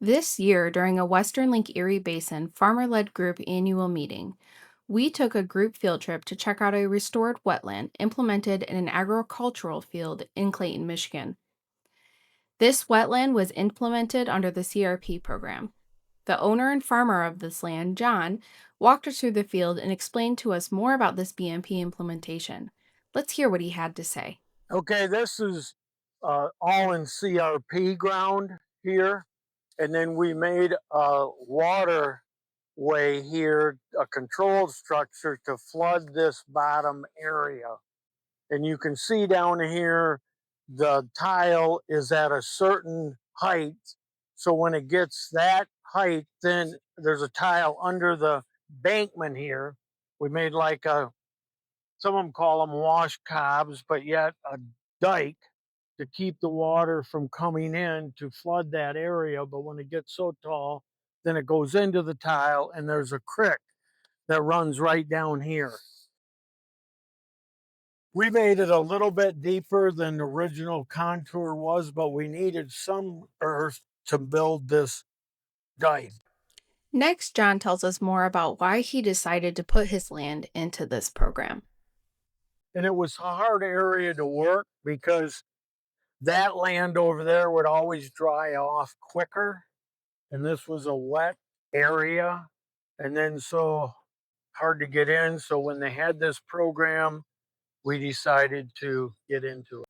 This year, during a Western Lake Erie Basin farmer led group annual meeting, we took a group field trip to check out a restored wetland implemented in an agricultural field in Clayton, Michigan. This wetland was implemented under the CRP program. The owner and farmer of this land, John, walked us through the field and explained to us more about this BMP implementation. Let's hear what he had to say. Okay, this is all in CRP ground here. And then we made a waterway here, a controlled structure to flood this bottom area. And you can see down here, the tile is at a certain height. So when it gets that height, then there's a tile under the bankment here. We made like some of them call them wash cobs, but yet a dike to keep the water from coming in to flood that area. But when it gets so tall, then it goes into the tile and there's a creek that runs right down here. We made it a little bit deeper than the original contour was, but we needed some earth to build this dike. Next, John tells us more about why he decided to put his land into this program. And it was a hard area to work because that land over there would always dry off quicker. And this was a wet area. And then so hard to get in. So when they had this program, we decided to get into it.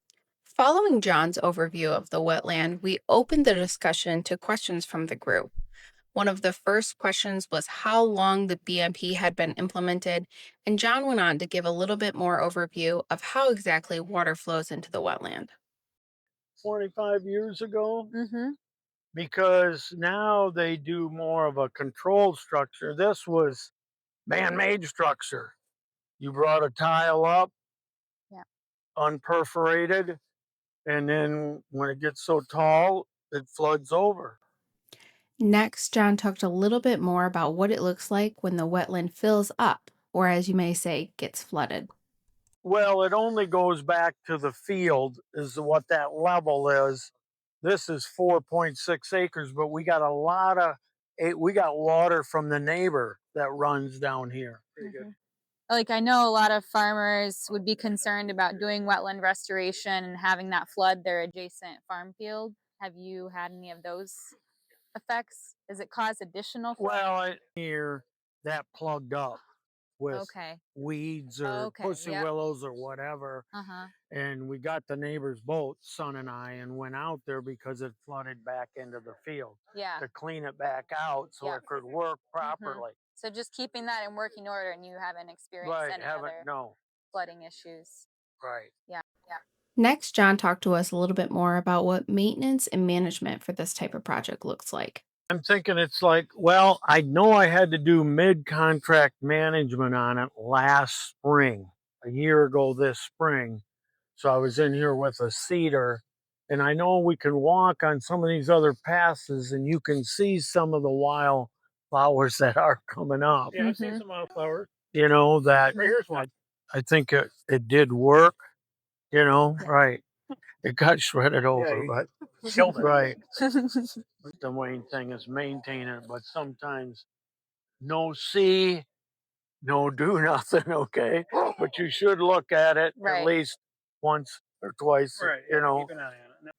Following John's overview of the wetland, we opened the discussion to questions from the group. One of the first questions was how long the BMP had been implemented, and John went on to give a little bit more overview of how exactly water flows into the wetland. 25 years ago, because now they do more of a controlled structure. This was man-made structure. You brought a tile up, unperforated, and then when it gets so tall, it floods over. Next, John talked a little bit more about what it looks like when the wetland fills up, or as you may say, gets flooded. Well, it only goes back to the field, is what that level is. This is 4.6 acres, but we got we got water from the neighbor that runs down here. Pretty good. Like, I know a lot of farmers would be concerned about doing wetland restoration and having that flood their adjacent farm field. Have you had any of those effects? Does it cause additional flood? Well, here that plugged up with Okay. weeds or pussy willows or whatever. And we got the neighbor's boat, son and I, and went out there because it flooded back into the field to clean it back out so it could work properly. So just keeping that in working order, and you haven't experienced any other flooding issues. Right. Yeah. Next, John talked to us a little bit more about what maintenance and management for this type of project looks like. I'm thinking it's like, well, I know I had to do mid-contract management on it last spring, a year ago this spring. So I was in here with a seeder, and I know we can walk on some of these other passes and you can see some of the wildflowers that are coming up. Yeah, I've seen some wildflowers. You know, that Here's one. I think it did work, you know, right. It got shredded over, but Killed it. right. The main thing is maintaining it, but sometimes no see, no do nothing, okay? But you should look at it at least once or twice, you know. Keep an eye on it.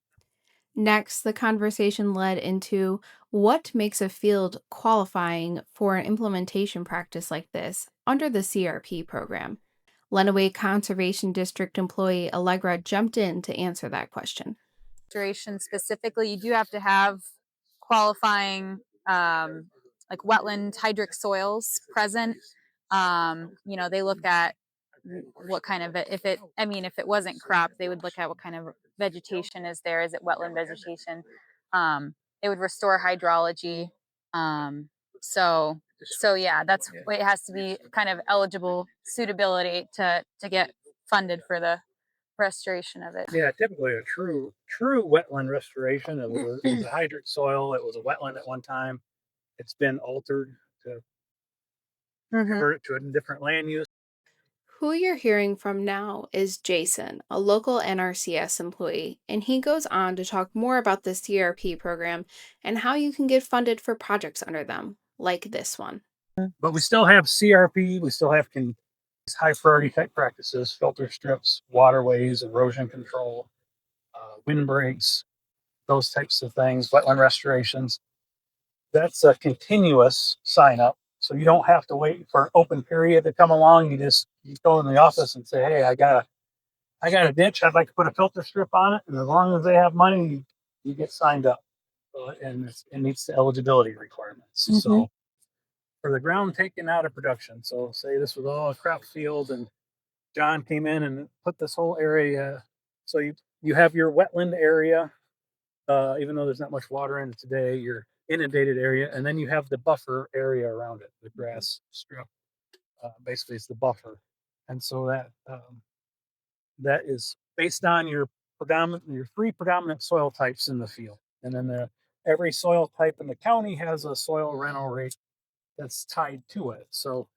Next, the conversation led into what makes a field qualifying for an implementation practice like this under the CRP program. Lenawee Conservation District employee Allegra jumped in to answer that question. Restoration specifically, you do have to have qualifying like wetland hydric soils present. You know, they look at what kind of if it wasn't cropped, they would look at what kind of vegetation is there. Is it wetland vegetation? It would restore hydrology. So yeah, that's it has to be kind of eligible suitability to get funded for the restoration of it. Yeah, typically a true wetland restoration. It was a hydric soil. It was a wetland at one time. It's been altered to convert it to a different land use. Who you're hearing from now is Jason, a local NRCS employee, and he goes on to talk more about the CRP program and how you can get funded for projects under them, like this one. But we still have CRP. We still have high priority type practices, filter strips, waterways, erosion control, windbreaks, those types of things, wetland restorations. That's a continuous sign up. So you don't have to wait for an open period to come along. You go in the office and say, hey, I got a ditch. I'd like to put a filter strip on it. And as long as they have money, you get signed up. And it meets the eligibility requirements. Mm-hmm. So for the ground taken out of production, so say this was all a crop field and John came in and put this whole area. So you have your wetland area, even though there's not much water in it today, your inundated area, and then you have the buffer area around it, the grass strip. Basically, it's the buffer, and so that is based on your three predominant soil types in the field, and then every soil type in the county has a soil rental rate that's tied to it. So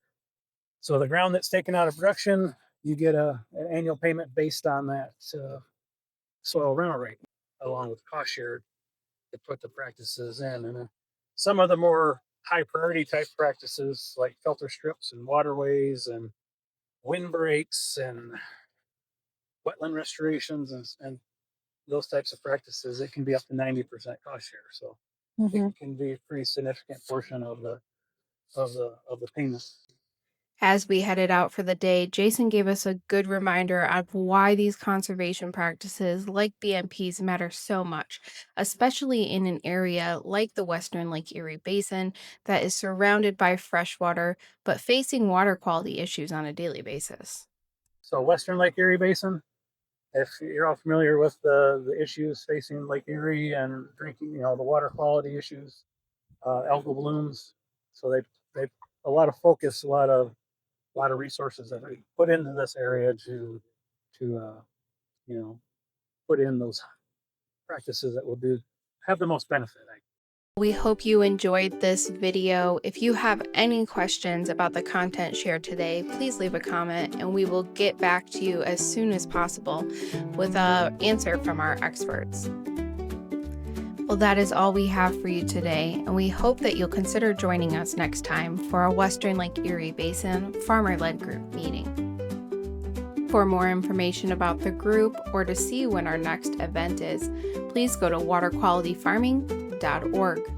the ground that's taken out of production, you get an annual payment based on that soil rental rate, along with cost share to put the practices in. And some of the more high priority type practices like filter strips and waterways and windbreaks and wetland restorations and those types of practices, it can be up to 90% cost share. So it can be a pretty significant portion of the payment. As we headed out for the day, Jason gave us a good reminder of why these conservation practices like BMPs matter so much, especially in an area like the Western Lake Erie Basin that is surrounded by fresh water but facing water quality issues on a daily basis. So Western Lake Erie Basin, if you're all familiar with the issues facing Lake Erie and drinking, the water quality issues, algal blooms, so they a lot of focus, a lot of resources that we put into this area to put in those practices that will have the most benefit. We hope you enjoyed this video. If you have any questions about the content shared today, please leave a comment and we will get back to you as soon as possible with an answer from our experts. Well, that is all we have for you today, and we hope that you'll consider joining us next time for our Western Lake Erie Basin farmer-led group meeting. For more information about the group or to see when our next event is, please go to waterqualityfarming.org.